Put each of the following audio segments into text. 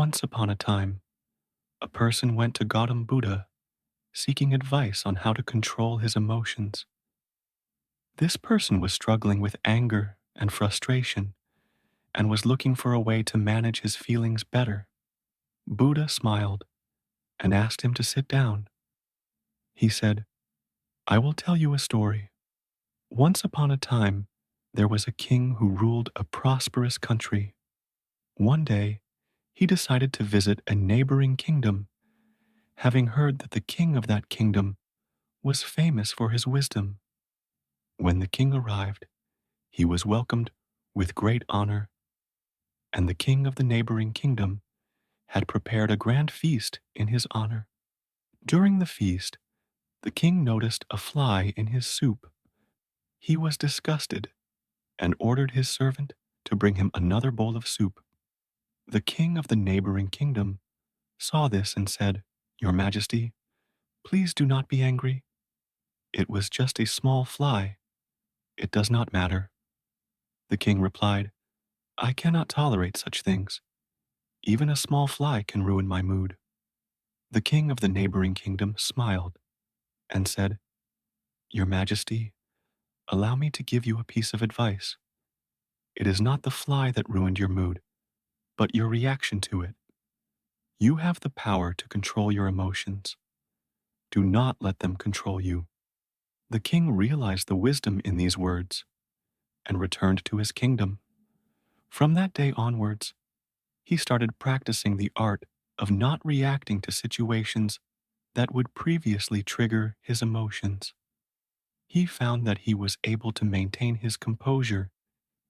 Once upon a time, a person went to Gautam Buddha seeking advice on how to control his emotions. This person was struggling with anger and frustration and was looking for a way to manage his feelings better. Buddha smiled and asked him to sit down. He said, "I will tell you a story. Once upon a time, there was a king who ruled a prosperous country. One day, he decided to visit a neighboring kingdom, having heard that the king of that kingdom was famous for his wisdom. When the king arrived, he was welcomed with great honor, and the king of the neighboring kingdom had prepared a grand feast in his honor. During the feast, the king noticed a fly in his soup. He was disgusted and ordered his servant to bring him another bowl of soup. The king of the neighboring kingdom saw this and said, "Your Majesty, please do not be angry. It was just a small fly. It does not matter." The king replied, "I cannot tolerate such things. Even a small fly can ruin my mood." The king of the neighboring kingdom smiled and said, "Your Majesty, allow me to give you a piece of advice. It is not the fly that ruined your mood, but your reaction to it. You have the power to control your emotions. Do not let them control you." The king realized the wisdom in these words and returned to his kingdom. From that day onwards, he started practicing the art of not reacting to situations that would previously trigger his emotions. He found that he was able to maintain his composure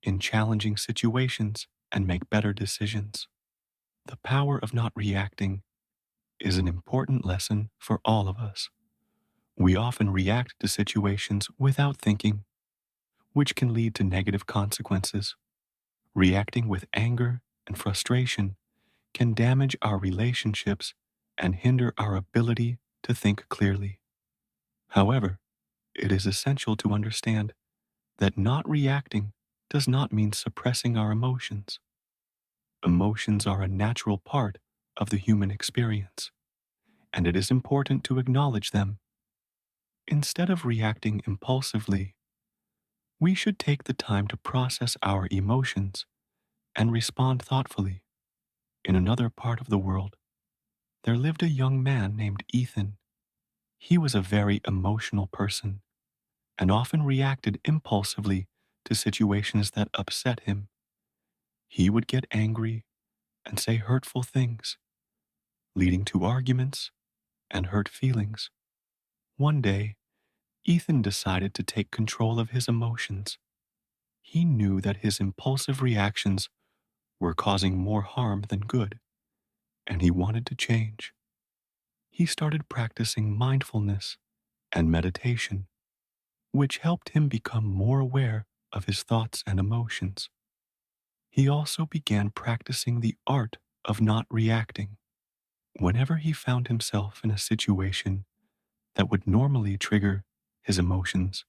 in challenging situations and make better decisions. The power of not reacting is an important lesson for all of us. We often react to situations without thinking, which can lead to negative consequences. Reacting with anger and frustration can damage our relationships and hinder our ability to think clearly. However, it is essential to understand that not reacting does not mean suppressing our emotions. Emotions are a natural part of the human experience, and it is important to acknowledge them. Instead of reacting impulsively, we should take the time to process our emotions and respond thoughtfully. In another part of the world, there lived a young man named Ethan. He was a very emotional person and often reacted impulsively to situations that upset him. He would get angry and say hurtful things, leading to arguments and hurt feelings. One day, Ethan decided to take control of his emotions. He knew that his impulsive reactions were causing more harm than good, and he wanted to change. He started practicing mindfulness and meditation, which helped him become more aware of his thoughts and emotions. He also began practicing the art of not reacting. Whenever he found himself in a situation that would normally trigger his emotions,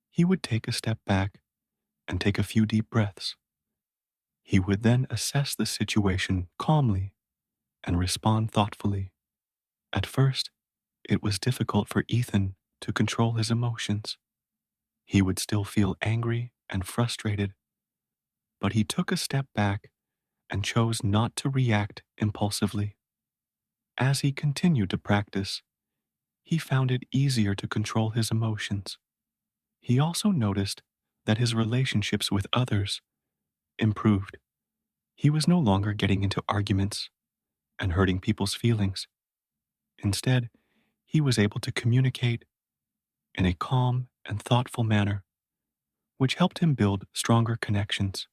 he would take a step back and take a few deep breaths. He would then assess the situation calmly and respond thoughtfully. At first, it was difficult for Ethan to control his emotions. He would still feel angry and frustrated, but he took a step back and chose not to react impulsively. As he continued to practice, he found it easier to control his emotions. He also noticed that his relationships with others improved. He was no longer getting into arguments and hurting people's feelings. Instead, he was able to communicate in a calm and thoughtful manner, which helped him build stronger connections.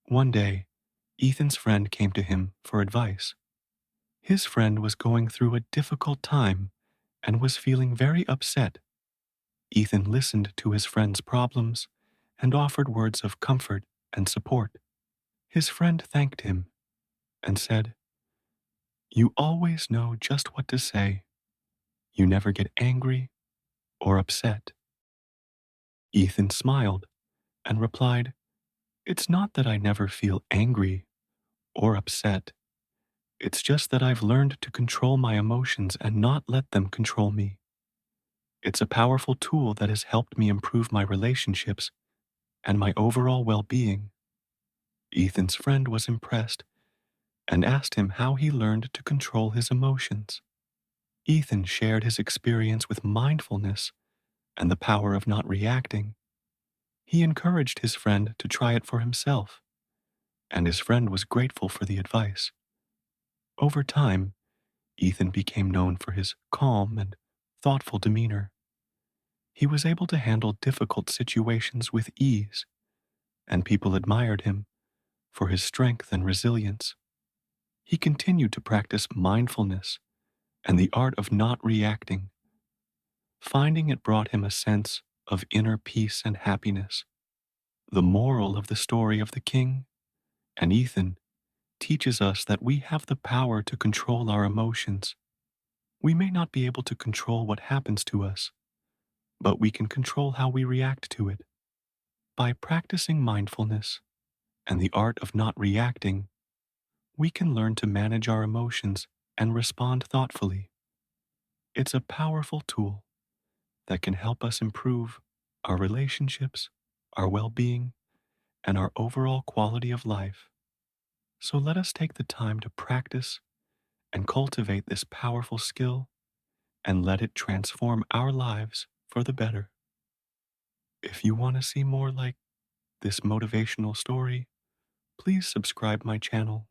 One day, Ethan's friend came to him for advice. His friend was going through a difficult time and was feeling very upset. Ethan listened to his friend's problems and offered words of comfort and support. His friend thanked him and said, "You always know just what to say. You never get angry or upset." Ethan smiled and replied, "It's not that I never feel angry or upset. It's just that I've learned to control my emotions and not let them control me. It's a powerful tool that has helped me improve my relationships and my overall well being. Ethan's friend was impressed and asked him how he learned to control his emotions. Ethan shared his experience with mindfulness and the power of not reacting. He encouraged his friend to try it for himself, and his friend was grateful for the advice. Over time, Ethan became known for his calm and thoughtful demeanor. He was able to handle difficult situations with ease, and people admired him for his strength and resilience. He continued to practice mindfulness and the art of not reacting, finding it brought him a sense of inner peace and happiness. The moral of the story of the king and Ethan teaches us that we have the power to control our emotions. We may not be able to control what happens to us, but we can control how we react to it. By practicing mindfulness and the art of not reacting, we can learn to manage our emotions and respond thoughtfully. It's a powerful tool that can help us improve our relationships, our well being, and our overall quality of life. So let us take the time to practice and cultivate this powerful skill and let it transform our lives for the better. If you want to see more like this motivational story, please subscribe my channel